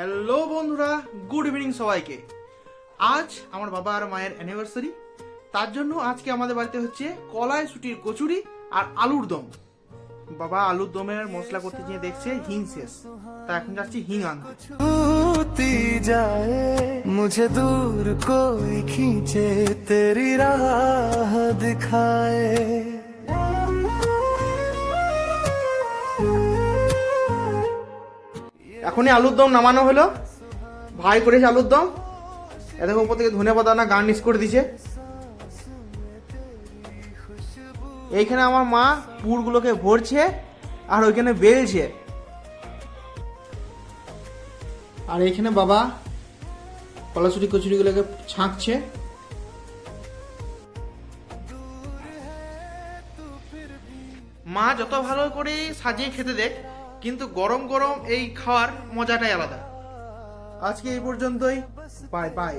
Hello বন্ধুরা, good evening সবাইকে। আজ আমার বাবা আর মায়ের অ্যানিভার্সারি, তার জন্য আজকে আমাদের বাড়িতে হচ্ছে কলাইশুঁটির কচুরি আর আলুর দম। বাবা আলুর দমের মশলা করতে গিয়ে দেখছে হিং শেষ, তা এখন যাচ্ছি হিং আনতে। छूती जाए मुझे दूर कोई खींचे तेरी राह दिखाए। এখনই আলুর দম নামানো হলো, ভাই করেছে আলুর দম। এ দেখো উপর থেকে ধনে পাতা না গার্নিশ করে দিছে। এইখানে আমার মা পুরগুলোকে ভরছে আর ওইখানে বেলছে, আর এইখানে বাবা কলাইশুঁটি কচুরিগুলোকে ছাঁকছে। মা যত ভালো করে সাজিয়ে খেতে দেখ, কিন্তু গরম গরম এই খাওয়ার মজাটাই আলাদা। আজকে এই পর্যন্তই, বাই বাই।